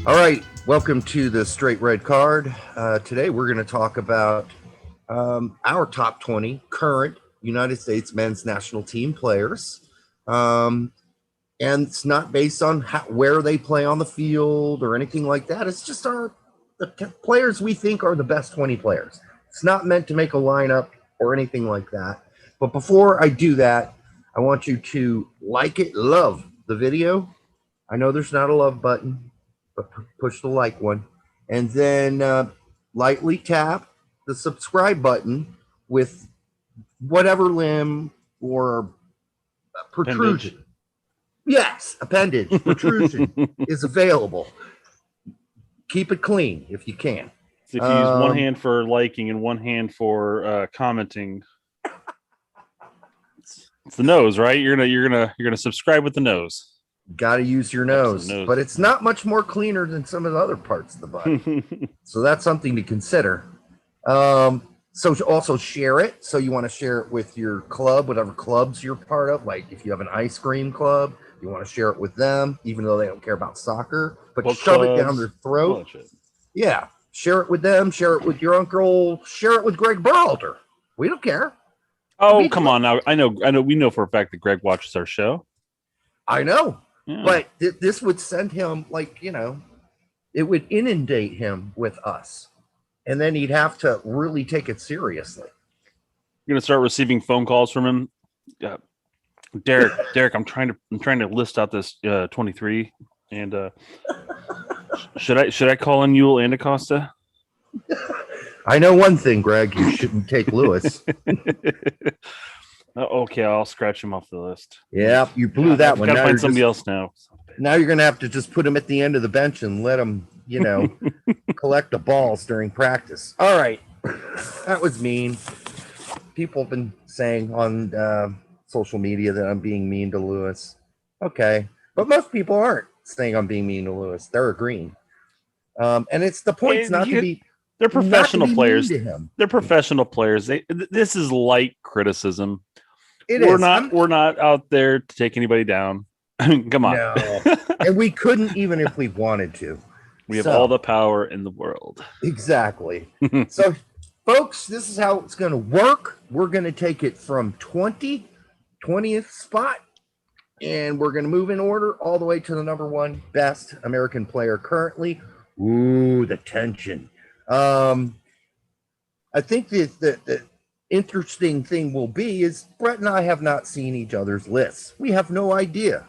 All right, welcome to the Straight Red Card. Today we're going to talk about our top 20 current United States men's national team players. And it's not based on where they play on the field or anything like that. It's just the players we think are the best 20 players. It's not meant to make a lineup or anything like that. But before I do that, I want you to love the video. I know there's not a love button, but push the like one. And then lightly tap the subscribe button with whatever limb or protrusion. Appendage. Yes, appendage, protrusion is available. Keep it clean if you can. So if you use one hand for liking and one hand for commenting, it's the nose, right? You're gonna subscribe with the nose. Got to use your nose, but it's not much more cleaner than some of the other parts of the body. So that's something to consider. So also share it. So you want to share it with your club, whatever clubs you're part of. Like if you have an ice cream club, you want to share it with them, even though they don't care about soccer, but shove it down their throat. Yeah. Share it with them. Share it with your uncle. Share it with Greg Berhalter. We don't care. Oh, come on now. I know. We know for a fact that Greg watches our show. I know. Yeah. But this would send him, it would inundate him with us. And then he'd have to really take it seriously. You're going to start receiving phone calls from him. Derek, I'm trying to list out this 23. And should I call in Yule and Acosta? I know one thing, Greg. You shouldn't take Lewis. Okay, I'll scratch him off the list. Yeah, you blew that one. Gotta find somebody else now. Now you're going to have to just put him at the end of the bench and let him, collect the balls during practice. All right. That was mean. People have been saying on social media that I'm being mean to Lewis. Okay. But most people aren't saying I'm being mean to Lewis. They're agreeing. And it's the point not to be. They're professional players. They're professional players. This is light criticism. We're not out there to take anybody down. I mean, come on. No. And we couldn't even if we wanted to. We have all the power in the world. Exactly. So, folks, this is how it's going to work. We're going to take it from 20th spot, and we're going to move in order all the way to the number one best American player currently. Ooh, the tension. I think the interesting thing will be is Brett and I have not seen each other's lists. We have no idea.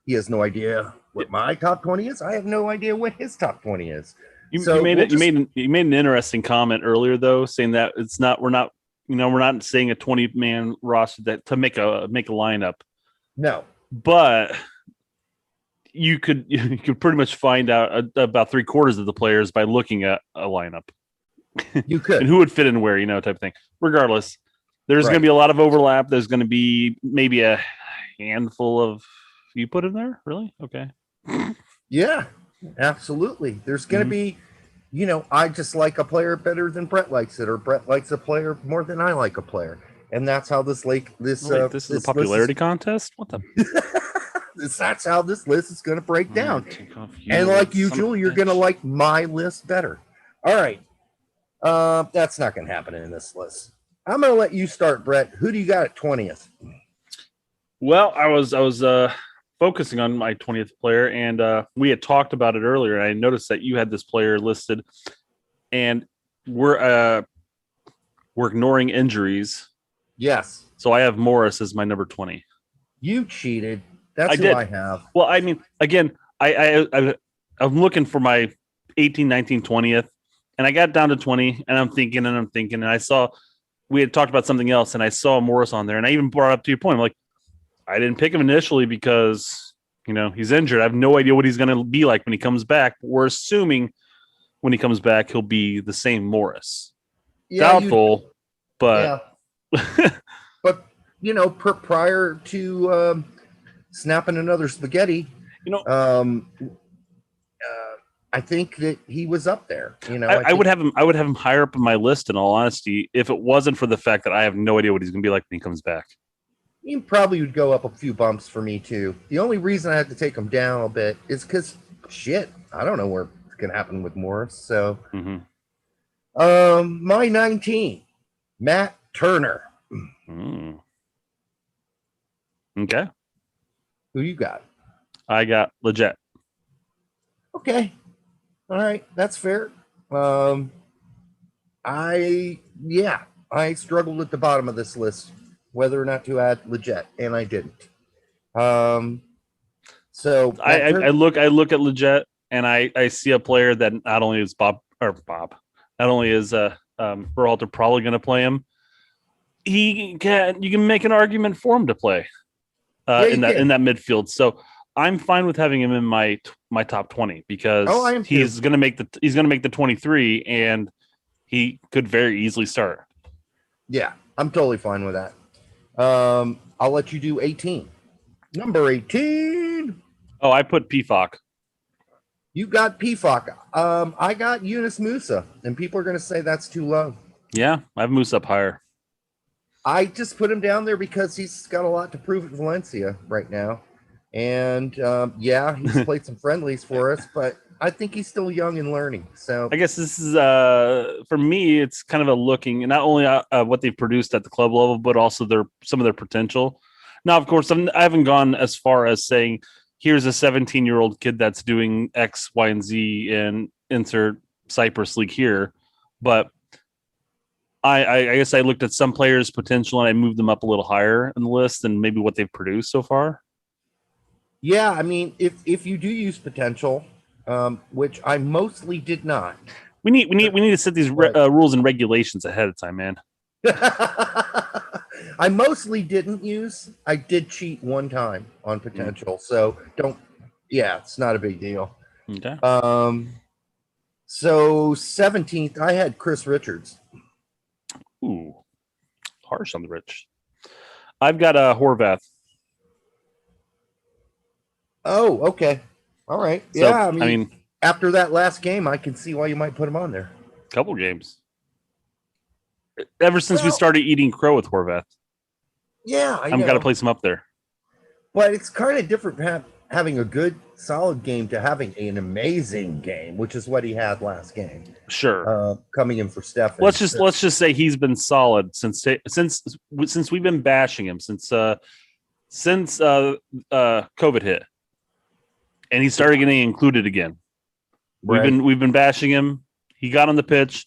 He has no idea what my top 20 is. I have no idea what his top 20 is. You made an interesting comment earlier though, saying that we're not saying a 20-man roster that to make a lineup. No. But you could pretty much find out about 3/4 of the players by looking at a lineup. You could. And who would fit in where, type of thing. Regardless, there's going to be a lot of overlap. There's going to be maybe a handful of you put in there. Really? Okay. Yeah, absolutely. There's going to be, I just like a player better than Brett likes it, or Brett likes a player more than I like a player. And that's how this is a popularity contest? What the? That's how this list is going to break down. And like usual, you're going to like my list better. All right. That's not going to happen in this list. I'm going to let you start, Brett. Who do you got at 20th? Well, I was focusing on my 20th player, and we had talked about it earlier. And I noticed that you had this player listed, and we're ignoring injuries. Yes. So I have Morris as my number 20. You cheated. That's who I have. Well, I mean, again, I'm looking for my 18, 19, 20th. And I got down to 20, and I'm thinking, and I saw we had talked about something else, and I saw Morris on there, and I even brought up to your point. I'm like, I didn't pick him initially because he's injured. I have no idea what he's going to be like when he comes back. We're assuming when he comes back, he'll be the same Morris. Yeah, doubtful, but but prior to snapping another spaghetti, I think that he was up there. I would have him. I would have him higher up in my list. In all honesty, if it wasn't for the fact that I have no idea what he's going to be like when he comes back, he probably would go up a few bumps for me too. The only reason I had to take him down a bit is because shit, I don't know what's gonna happen with Morris. So, Mm-hmm. my 19, Matt Turner. Mm. Okay. Who you got? I got legit. Okay, all right, that's fair. Um, I struggled at the bottom of this list whether or not to add legit, and I didn't. Um, so Matt I Turner, look at legit, and I see a player that not only is not only is Berhalter probably going to play him. You can make an argument for him to play yeah, you in can. that midfield. So I'm fine with having him in my top 20 because Oh, I am too. he's going to make the 23, and he could very easily start. Yeah, I'm totally fine with that. I'll let you do 18. Number 18. Oh, I put PFOC. You got PFOC. I got Yunus Musa, and people are going to say that's too low. Yeah, I have Moose up higher. I just put him down there because he's got a lot to prove at Valencia right now. And yeah, he's played some friendlies for us, but I think he's still young and learning. So I guess this is for me. It's kind of a looking not only what they've produced at the club level, but also some of their potential. Now, of course, I haven't gone as far as saying here's a 17-year-old kid that's doing X, Y, and Z in insert Cyprus League here, but I guess I looked at some players' potential and I moved them up a little higher in the list than maybe what they've produced so far. yeah, I mean, if you do use potential, which I mostly did not. We need to set these Right. rules and regulations ahead of time, man. I mostly didn't use. I did cheat one time on potential, so don't. Yeah, it's not a big deal. Okay. So 17th, I had Chris Richards. Ooh, harsh on the rich. I've got Horvath. Oh, okay, all right. So, Yeah, I mean, after that last game, I can see why you might put him on there. couple games. Ever since we Well, started eating crow with Horvath, yeah, I I'm got to know, place him up there. but it's kind of different having a good, solid game to having an amazing game, which is what he had last game. Sure. Coming in for Stefan. Let's just say he's been solid since we've been bashing him since COVID hit, and he started getting included again. Right. We've been bashing him. He got on the pitch,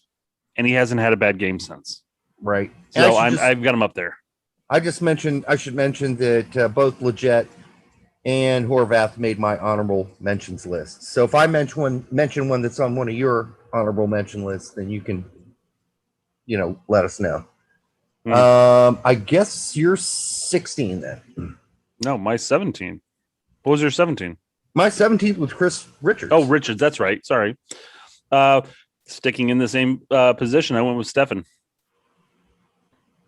and he hasn't had a bad game since. Right. So I've got him up there. I should mention that both Leggett and Horvath made my honorable mentions list. So if I mention one that's on one of your honorable mention lists, then you can, let us know. I guess you're 16 then. No, my 17. What was your 17? My 17th was Chris Richards. Oh, Richards. That's right. Sorry. Sticking in the same position, I went with Stefan.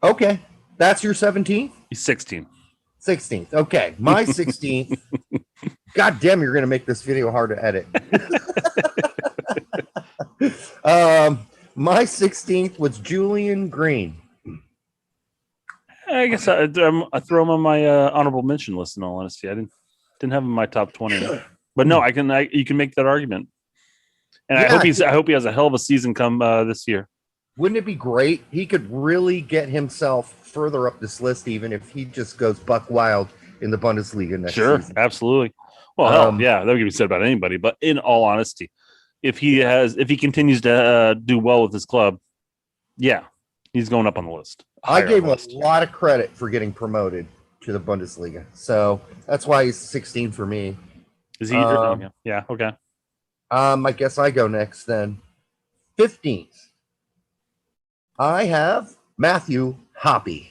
Okay. That's your 17th? He's 16. 16th. Okay. My 16th. God damn, you're going to make this video hard to edit. My 16th was Julian Green. I guess I throw him on my honorable mention list. In all honesty, I didn't have him in my top 20, but no, you can make that argument, and yeah, I hope he has a hell of a season come this year. Wouldn't it be great? He could really get himself further up this list, even if he just goes buck wild in the Bundesliga next season. Sure, absolutely. Well, yeah, that could be said about anybody. But in all honesty, if he continues to do well with his club, yeah, he's going up on the list. I gave him a lot of credit for getting promoted to the Bundesliga, so that's why he's 16 for me. Is he? Yeah. Okay. I guess I go next then. 15th, I have Matthew Hoppe.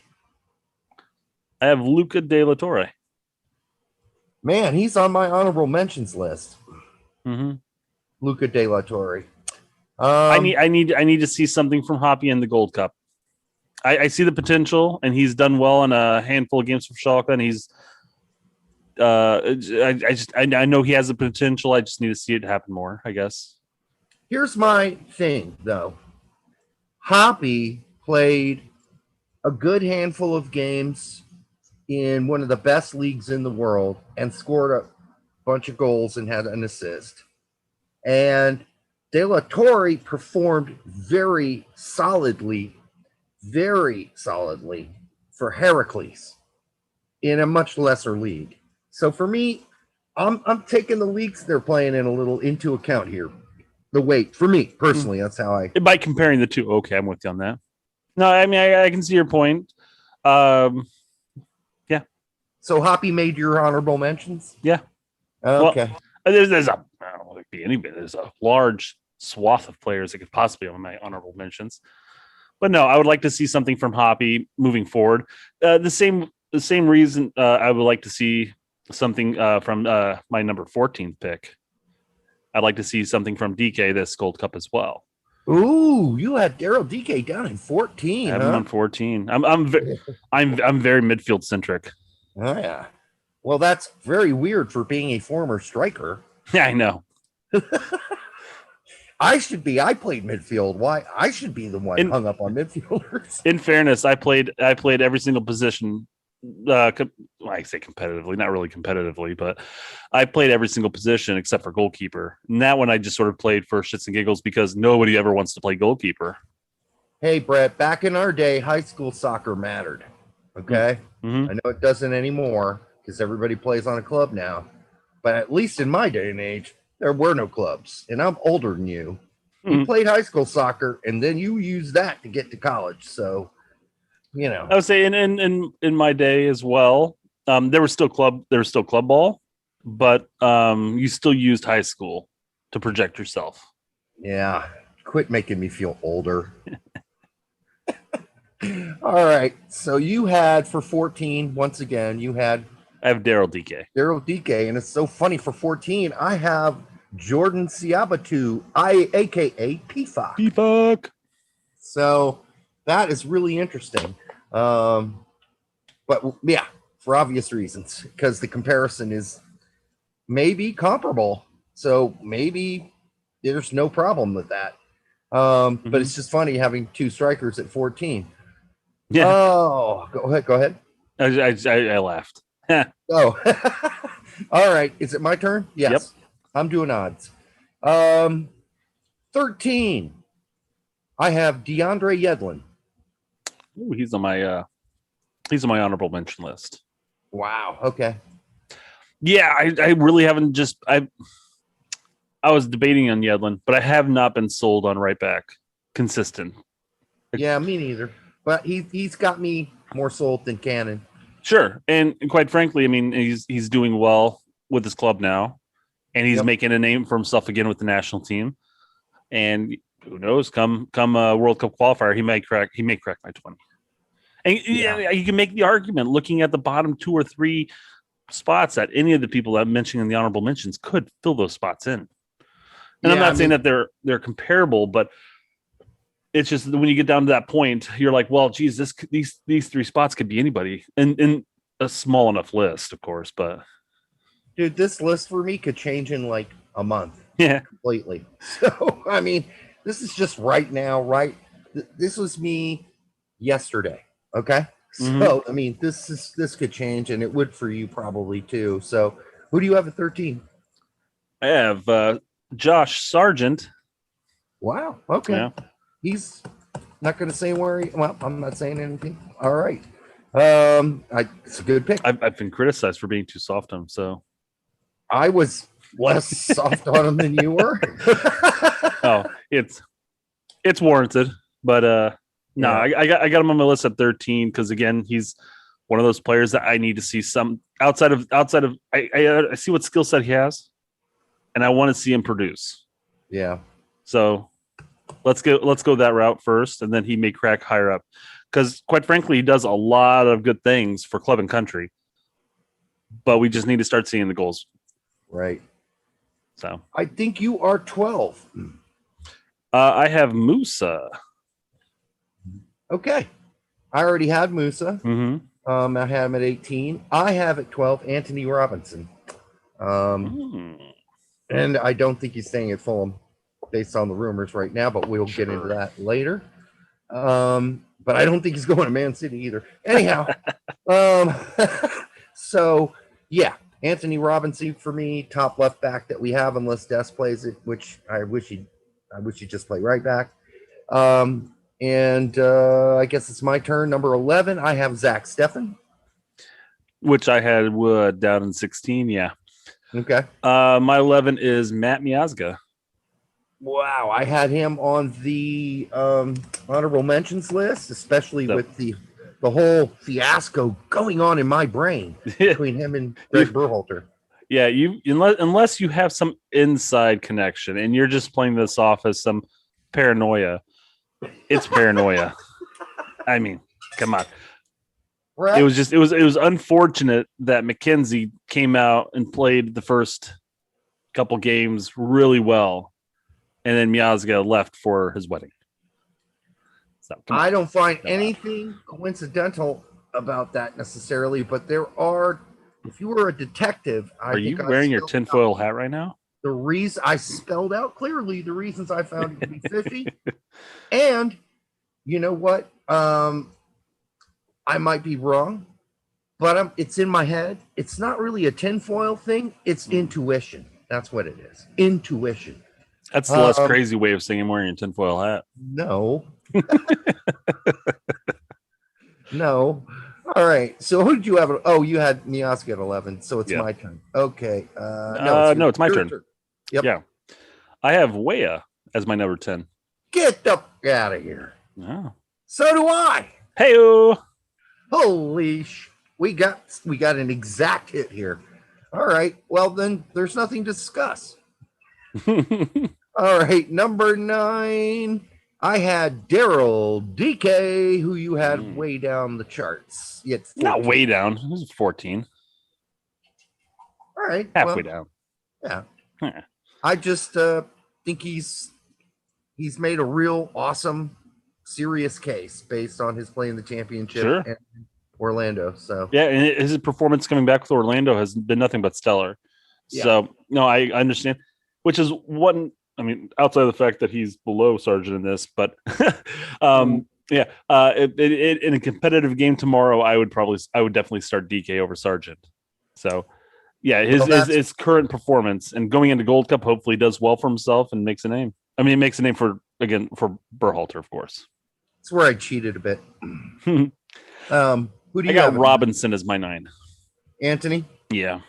I have Luca De La Torre. Man, he's on my honorable mentions list. Mm-hmm. Luca De La Torre. I need to see something from Hoppe in the Gold Cup. I see the potential, and he's done well in a handful of games for Schalke, and he's. I know he has the potential. I just need to see it happen more, I guess. Here's my thing, though. Hoppe played a good handful of games in one of the best leagues in the world and scored a bunch of goals and had an assist. And De La Torre performed very solidly for Heracles in a much lesser league. So for me, I'm taking the leagues they're playing in a little into account here. The weight for me personally, that's how I. By comparing the two, okay, I'm with you on that. No, I mean I can see your point. Yeah. So Hoppy made your honorable mentions. Yeah. Okay. Well, there's a I don't want to be anybody. There's a large swath of players that could possibly be on my honorable mentions. But no, I would like to see something from Hoppy moving forward. The same reason I would like to see something from my number 14th pick. I'd like to see something from DK this Gold Cup as well. Ooh, you had Daryl DK down in 14. I have him on 14. I'm very midfield centric. Oh yeah. Well, that's very weird for being a former striker. Yeah, I know. I played midfield. Why? I should be the one hung up on midfielders. In fairness, I played every single position. I say competitively, not really competitively, but I played every single position except for goalkeeper. And that one I just sort of played for shits and giggles because nobody ever wants to play goalkeeper. Hey, Brett, back in our day, high school soccer mattered. Okay. Mm-hmm. I know it doesn't anymore because everybody plays on a club now. But at least in my day and age, there were no clubs. And I'm older than you. You played high school soccer, and then you used that to get to college. So, you know. I would say in my day as well, there was still club ball, but you still used high school to project yourself. Yeah. Quit making me feel older. All right. So you had for 14, once again, I have Daryl DK. Daryl DK, and it's so funny for 14, I have Jordan Siabatu, aka PFOC. PFOC. So that is really interesting. But yeah, for obvious reasons, because the comparison is maybe comparable. So maybe there's no problem with that. But it's just funny having two strikers at 14. Yeah. Oh, go ahead. I laughed. Oh, all right. Is it my turn? Yes. Yep. I'm doing odds. 13. I have DeAndre Yedlin. Ooh, he's on my honorable mention list. Wow. Okay. Yeah, I really haven't I was debating on Yedlin, but I have not been sold on right back consistent. Yeah, me neither. But he's got me more sold than Cannon. Sure. And quite frankly, I mean, he's doing well with his club now, and he's making a name for himself again with the national team. And who knows, come World Cup qualifier, he may crack my 20. And you can make the argument looking at the bottom 2 or 3 spots that any of the people that I'm mentioning in the honorable mentions could fill those spots in. And I'm not saying that they're comparable, but it's just when you get down to that point, you're like, well, geez, these 3 spots could be anybody in a small enough list, of course. But dude, this list for me could change in like a month. Yeah, completely. So I mean, this is just right now, right? This was me yesterday. Okay. So I mean, this could change, and it would for you probably too. So who do you have at 13? I have Josh Sargent. Wow. Okay. Yeah. He's not going to say where well, I'm not saying anything. All right. It's a good pick. I've been criticized for being too soft on him, so I was less soft on him than you were. Oh, it's warranted, but no, I got him on my list at 13 because again, he's one of those players that I need to see some outside of. I see what skill set he has, and I want to see him produce. Yeah. So let's go that route first, and then he may crack higher up because, quite frankly, he does a lot of good things for club and country, but we just need to start seeing the goals. Right. So I think you are 12. I have Musa. Okay. I already had Musa. Mm-hmm. I had him at 18. I have at 12 Anthony Robinson. And I don't think he's staying at Fulham based on the rumors right now, but we'll get into that later. But I don't think he's going to Man City either. Anyhow, so yeah, Anthony Robinson for me, top left back that we have, unless Des plays it, which I wish he'd just play right back. And I guess it's my turn. Number 11, I have Zach Steffen. Which I had down in 16. Yeah. Okay. My 11 is Matt Miazga. Wow, I had him on the honorable mentions list, especially with the whole fiasco going on in my brain between him and Greg Berhalter. Yeah, unless you have some inside connection and you're just playing this off as some paranoia. It's paranoia. I mean, come on. Right. It was unfortunate that McKenzie came out and played the first couple games really well, and then Miazga left for his wedding. So I don't find anything coincidental about that necessarily, but there are. If you were a detective, are you wearing your tinfoil hat right now? The reason I spelled out clearly the reasons I found it to be fishy, and you know what? I might be wrong, but it's in my head. It's not really a tinfoil thing. It's intuition. That's what it is. Intuition. That's the less crazy way of saying I'm wearing a tinfoil hat. No. No. All right. So who did you have? Oh, you had Miazga at 11. So it's my turn. Okay. No, it's my turn. Yep. Yeah. I have Weah as my number 10. Get the out of here. Oh. So do I. Hey-o. Holy we got an exact hit here. All right. Well, then there's nothing to discuss. All right. Number 9. I had Daryl DK, who you had way down the charts. Yet not way down. It was 14. All right. Halfway down. Yeah. I just think he's made a real awesome, serious case based on his play in the championship and Orlando. So yeah, and his performance coming back with Orlando has been nothing but stellar. Yeah. So no, I understand. Which is one. I mean, outside of the fact that he's below Sargent in this, but in a competitive game tomorrow, I would definitely start DK over Sargent. So yeah, his current performance and going into Gold Cup hopefully does well for himself and makes a name. I mean, it makes a name for Berhalter, of course. That's where I cheated a bit. Who do you I got Robinson as my 9. Anthony? Yeah.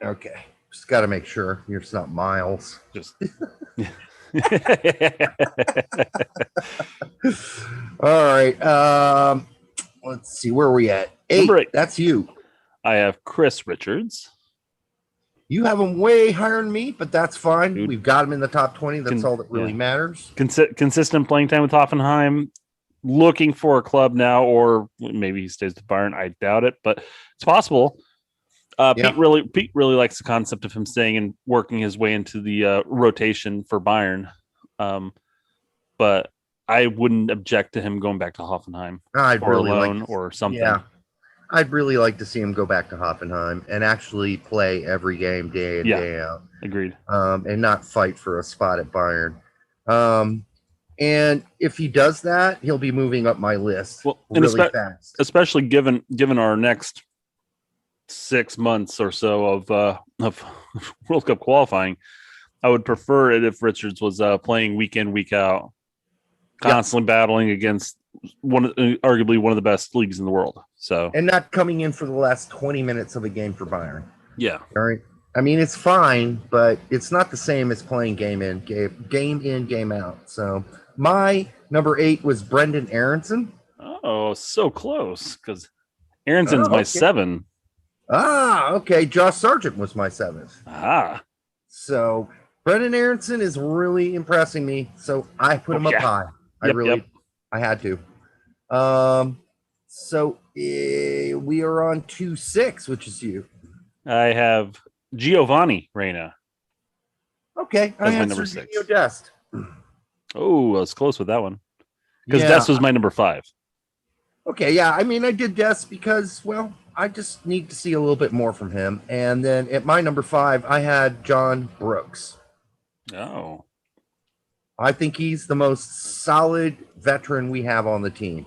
Okay. Just got to make sure you're just not Miles. Just all right. Let's see, where are we at? 8. That's you. I have Chris Richards. You have him way higher than me, but that's fine. Dude. We've got him in the top 20. That's all that really matters. Consistent playing time with Hoffenheim. Looking for a club now, or maybe he stays with Bayern. I doubt it, but it's possible. Pete really likes the concept of him staying and working his way into the rotation for Bayern. But I wouldn't object to him going back to Hoffenheim or something. Yeah, I'd really like to see him go back to Hoffenheim and actually play every game day in, day out. Agreed. And not fight for a spot at Bayern. And if he does that, he'll be moving up my list really fast. Especially given our next 6 months or so of World Cup qualifying, I would prefer it if Richards was playing week in, week out, constantly battling against arguably one of the best leagues in the world. So and not coming in for the last 20 minutes of a game for Bayern. Yeah. All right. I mean, it's fine, but it's not the same as playing game in, game out. So my number 8 was Brendan Aronson. Oh, so close, because Aronson's my 7. Okay. Josh Sargent was my 7th. So Brendan Aronson is really impressing me. So I put him up high. I had to. So we are on 2-6, which is you. I have Giovanni Reina. Okay. I have number 6. Dest. Oh, I was close with that one. Because Dest was my number 5. Okay. Yeah. I mean, I did Dest because, well, I just need to see a little bit more from him. And then at my number 5, I had John Brooks. Oh. I think he's the most solid veteran we have on the team.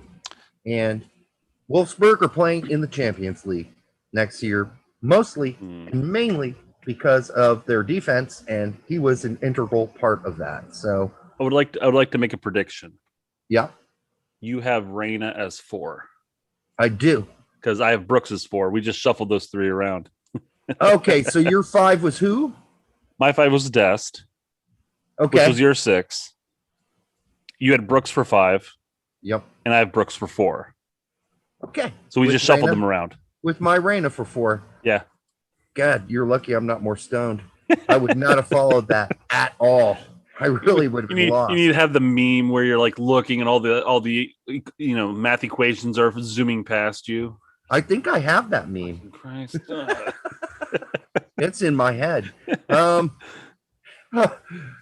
And Wolfsburg are playing in the Champions League next year. mostly Hmm. and mainly because of their defense, and he was an integral part of that. So, I would like to make a prediction. yeah, You have Reina as 4 I do. because I have Brooks as 4. We just shuffled those 3 around. Okay, so your 5 was who? My 5 was Dest, Okay. which was your 6. You had Brooks for 5, Yep. and I have Brooks for 4. Okay. So we With just shuffled Reina? them around. With my Reina for 4. Yeah. God, you're lucky I'm not more stoned. I would not have followed that at all. I really would have You been lost. need to have the meme where you're like looking and all the math equations are zooming past you. I think I have that meme. Christ. It's in my head.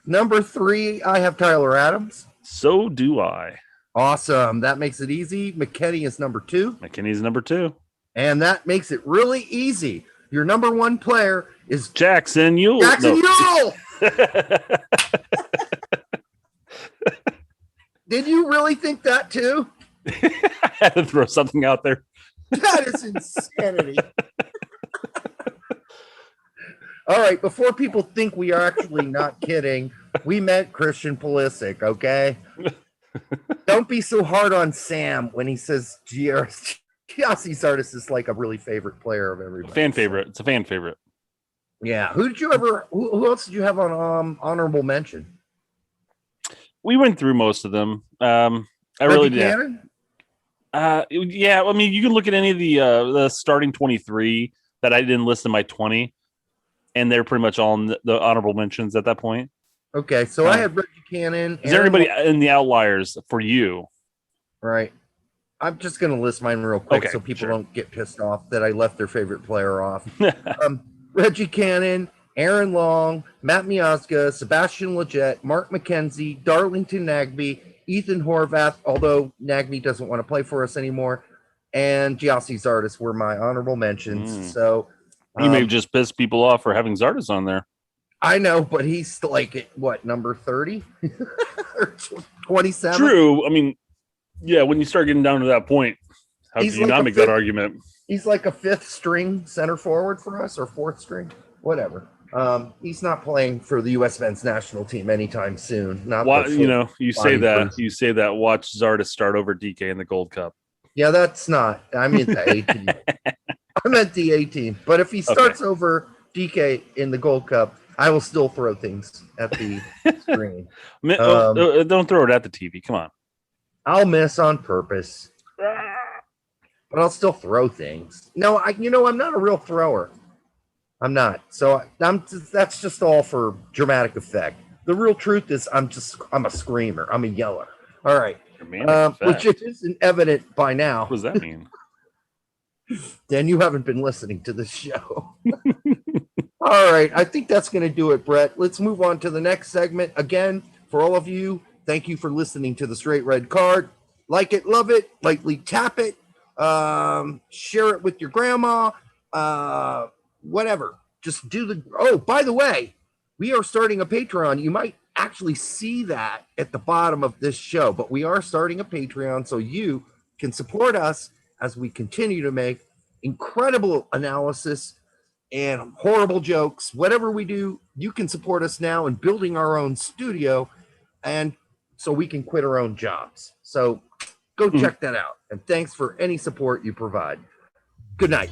Number 3, I have Tyler Adams. So do I. Awesome. That makes it easy. McKenny is number 2. McKinney's number 2. And that makes it really easy. Your number 1 player is Jackson Yule. Jackson Yule. Did you really think that too? I had to throw something out there. That is insanity. All right, before people think we are actually not kidding, we meant Christian Pulisic, okay? Don't be so hard on Sam when he says Giassi Zardes is like a really favorite player of everybody. Fan favorite. It's a fan favorite. Yeah. Who else did you have on honorable mention? We went through most of them. I Reggie really did. Cannon? Yeah. I mean, you can look at any of the starting 23 that I didn't list in my 20, and they're pretty much all in the honorable mentions at that point. Okay, so I had Reggie Cannon. Is there anybody in the outliers for you? Right. I'm just going to list mine real quick Okay, so people sure. don't get pissed off that I left their favorite player off. Reggie Cannon, Aaron Long, Matt Miazga, Sebastian Lletget, Mark McKenzie, Darlington Nagbe, Ethan Horvath, although Nagbe doesn't want to play for us anymore, and Giassi Zardes were my honorable mentions. So You may have just pissed people off for having Zardes on there. I know, but he's like at what, number 30 or 27? True. I mean, yeah, when you start getting down to that point, how He's can you like not a make fifth- that argument? He's like a 5th string center forward for us, or 4th string, whatever. He's not playing for the U.S. men's national team anytime soon. Not Why, the you know, you say that. body You say that. Watch Zardes start over DK in the Gold Cup. Yeah, that's not. I meant the A team. I meant the A team. But if he starts over DK in the Gold Cup, I will still throw things at the screen. Don't throw it at the TV. Come on. I'll miss on purpose, but I'll still throw things. No, I'm not a real thrower. I'm not. So that's just all for dramatic effect. The real truth is I'm a screamer. I'm a yeller. All right. Which isn't evident by now. What does that mean? Dan, you haven't been listening to this show. All right. I think that's going to do it, Brett. Let's move on to the next segment. Again, for all of you, thank you for listening to the Straight Red Card. Like it, love it, lightly tap it, share it with your grandma, whatever. Just do the. Oh, by the way, we are starting a Patreon. You might actually see that at the bottom of this show, but we are starting a Patreon so you can support us as we continue to make incredible analysis and horrible jokes. Whatever we do, you can support us now in building our own studio, and so we can quit our own jobs. So go check that out. And thanks for any support you provide. Good night.